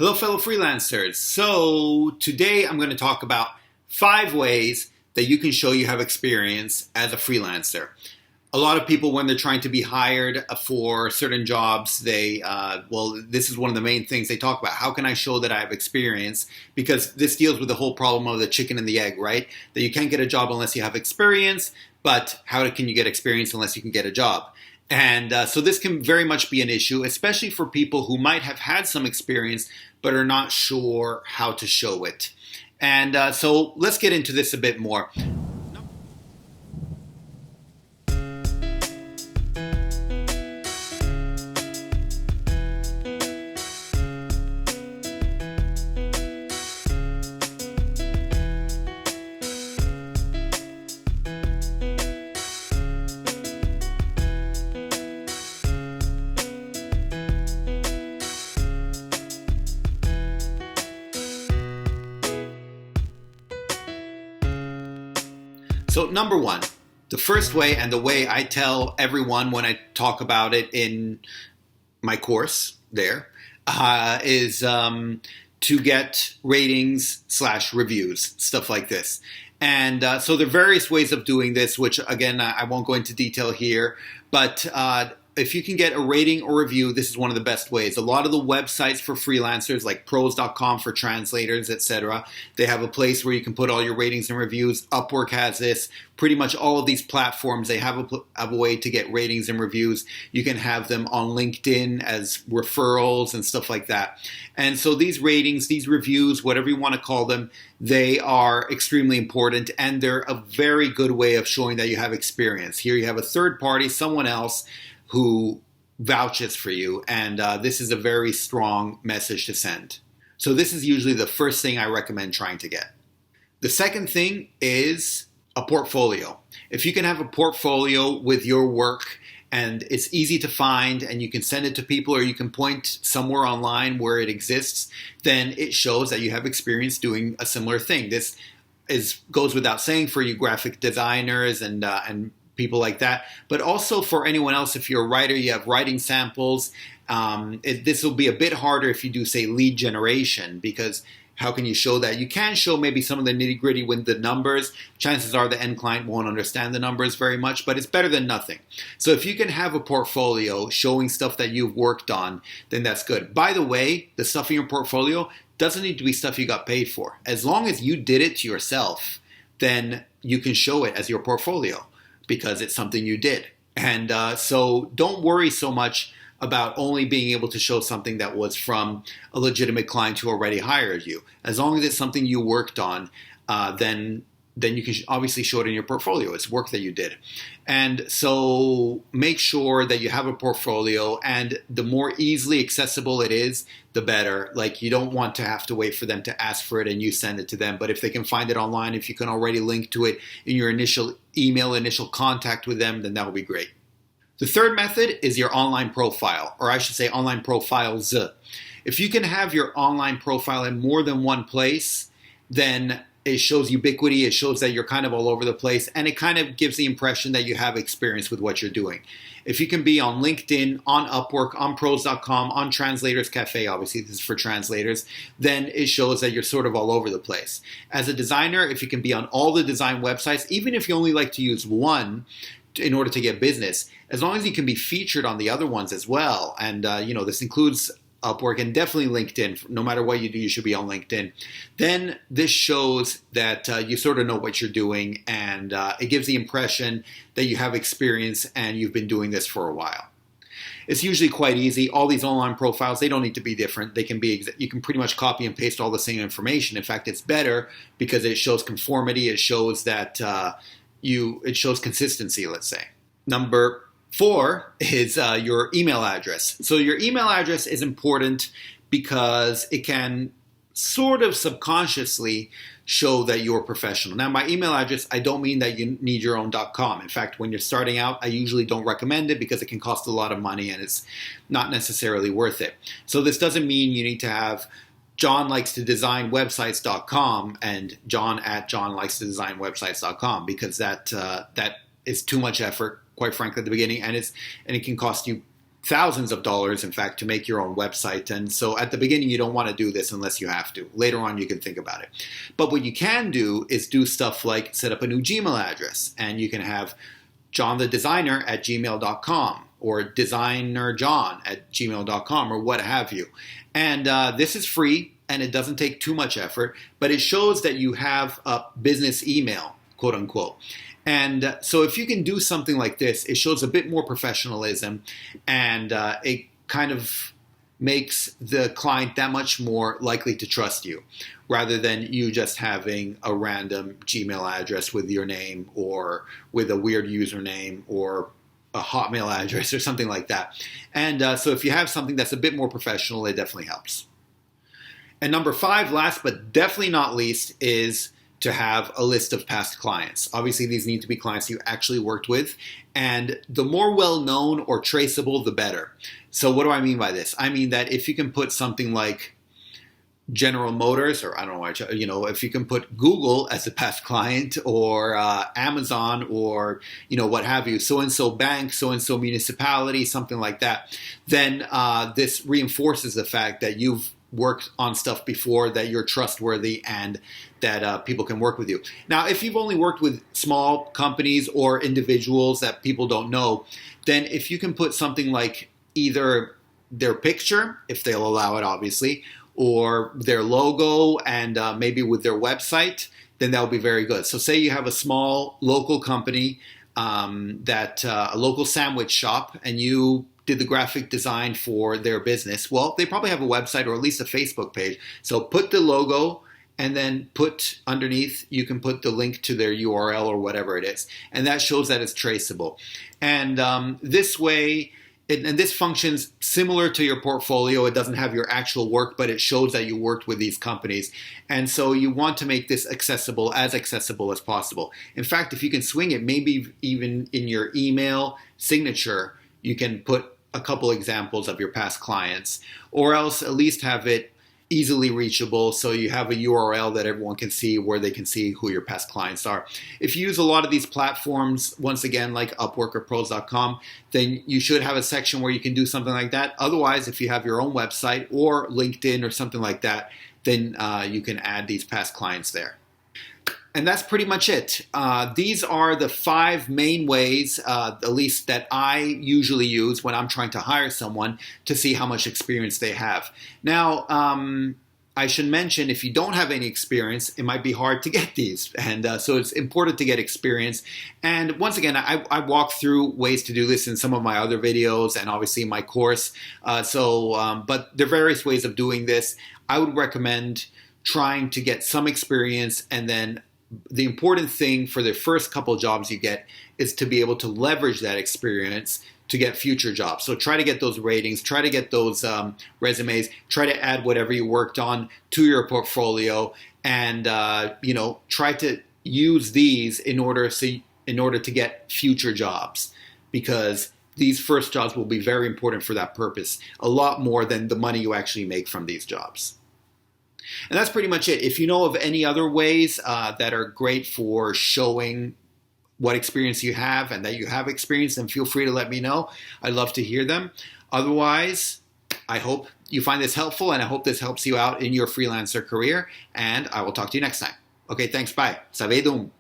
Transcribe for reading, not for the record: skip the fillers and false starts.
Hello, fellow freelancers. So today I'm going to talk about 5 ways that you can show you have experience as a freelancer. A lot of people, when they're trying to be hired for certain jobs, this is one of the main things they talk about. How can I show that I have experience? Because this deals with the whole problem of the chicken and the egg, right? That you can't get a job unless you have experience, but how can you get experience unless you can get a job? And so this can very much be an issue, especially for people who might have had some experience but are not sure how to show it. And so let's get into this a bit more. So number 1, the first way, and the way I tell everyone when I talk about it in my course there, is to get ratings/reviews, stuff like this. And so there are various ways of doing this, which again, I won't go into detail here, but if you can get a rating or review, this is one of the best ways. A lot of the websites for freelancers, like pros.com for translators, etc., they have a place where you can put all your ratings and reviews. Upwork has this. Pretty much all of these platforms, they have a way to get ratings and reviews. You can have them on LinkedIn as referrals and stuff like that. And so these ratings, these reviews, whatever you want to call them, they are extremely important, and they're a very good way of showing that you have experience. Here you have a third party, someone else, who vouches for you, and this is a very strong message to send. So this is usually the first thing I recommend trying to get. The second thing is a portfolio. If you can have a portfolio with your work and it's easy to find and you can send it to people, or you can point somewhere online where it exists, then it shows that you have experience doing a similar thing. This goes without saying for you graphic designers and people like that, but also for anyone else. If you're a writer, you have writing samples. This will be a bit harder if you do, say, lead generation, because how can you show that? You can show maybe some of the nitty gritty with the numbers. Chances are the end client won't understand the numbers very much, but it's better than nothing. So if you can have a portfolio showing stuff that you've worked on, then that's good. By the way, the stuff in your portfolio doesn't need to be stuff you got paid for. As long as you did it yourself, then you can show it as your portfolio, because it's something you did. And so don't worry so much about only being able to show something that was from a legitimate client who already hired you. As long as it's something you worked on, then you can obviously show it in your portfolio. It's work that you did. And so make sure that you have a portfolio, and the more easily accessible it is, the better. Like, you don't want to have to wait for them to ask for it and you send it to them. But if they can find it online, if you can already link to it in your initial email, initial contact with them, then that will be great. The third method is your online profile, or I should say online profiles. If you can have your online profile in more than one place, then it shows ubiquity. It shows that you're kind of all over the place, and it kind of gives the impression that you have experience with what you're doing. If you can be on LinkedIn, on Upwork, on pros.com, on Translators Cafe, obviously this is for translators, then it shows that you're sort of all over the place. As a designer, if you can be on all the design websites, even if you only like to use one in order to get business, as long as you can be featured on the other ones as well, and this includes Upwork and definitely LinkedIn. No matter what you do, you should be on LinkedIn. Then this shows that you sort of know what you're doing, and it gives the impression that you have experience and you've been doing this for a while. It's usually quite easy. All these online profiles, they don't need to be different. They can be, you can pretty much copy and paste all the same information. In fact, it's better because it shows conformity. It shows that it shows consistency, let's say. Number 4 is your email address. So your email address is important because it can sort of subconsciously show that you're professional. Now, by email address, I don't mean that you need your own .com. In fact, when you're starting out, I usually don't recommend it because it can cost a lot of money and it's not necessarily worth it. So this doesn't mean you need to have johnlikes-to-design-websites.com and john@johnlikes-to-design-websites.com, because that is too much effort, quite frankly, at the beginning, and it can cost you thousands of dollars, in fact, to make your own website. And so at the beginning, you don't want to do this unless you have to. Later on, you can think about it. But what you can do is do stuff like set up a new Gmail address, and you can have johnthedesigner@gmail.com or designerjohn@gmail.com or what have you. And this is free, and it doesn't take too much effort, but it shows that you have a business email, quote unquote. And so if you can do something like this, it shows a bit more professionalism, and it kind of makes the client that much more likely to trust you, rather than you just having a random Gmail address with your name or with a weird username or a Hotmail address or something like that. And so if you have something that's a bit more professional, it definitely helps. And number 5, last but definitely not least, is to have a list of past clients. Obviously, these need to be clients you actually worked with, and the more well-known or traceable, the better. So what do I mean by this? I mean that if you can put something like General Motors, or I don't know, if you can put Google as a past client, or Amazon, or what have you, so-and-so bank, so-and-so municipality, something like that, then this reinforces the fact that you've worked on stuff before, that you're trustworthy, and that people can work with you. Now, if you've only worked with small companies or individuals that people don't know, then if you can put something like either their picture, if they'll allow it, obviously, or their logo, and maybe with their website, then that would be very good. So say you have a small local company, a local sandwich shop, and you did the graphic design for their business. Well, they probably have a website or at least a Facebook page. So put the logo, and then put underneath, you can put the link to their URL or whatever it is. And that shows that it's traceable. And this way, and this functions similar to your portfolio. It doesn't have your actual work, but it shows that you worked with these companies. And so you want to make this accessible as possible. In fact, if you can swing it, maybe even in your email signature, you can put a couple examples of your past clients, or else at least have it easily reachable, so you have a URL that everyone can see, where they can see who your past clients are. If you use a lot of these platforms, once again, like Upwork or Pros.com, then you should have a section where you can do something like that. Otherwise, if you have your own website or LinkedIn or something like that, then you can add these past clients there. And that's pretty much it. These are the 5 main ways, at least that I usually use when I'm trying to hire someone to see how much experience they have. Now, I should mention, if you don't have any experience, it might be hard to get these. And so it's important to get experience. And once again, I walk through ways to do this in some of my other videos and obviously in my course. But there are various ways of doing this. I would recommend trying to get some experience, and then the important thing for the first couple jobs you get is to be able to leverage that experience to get future jobs. So try to get those ratings, try to get those resumes, try to add whatever you worked on to your portfolio, and try to use these in order to get future jobs, because these first jobs will be very important for that purpose, a lot more than the money you actually make from these jobs. And that's pretty much it. If you know of any other ways that are great for showing what experience you have and that you have experience, then feel free to let me know. I'd love to hear them. Otherwise, I hope you find this helpful, and I hope this helps you out in your freelancer career, and I will talk to you next time. Okay, thanks. Bye. Savedum.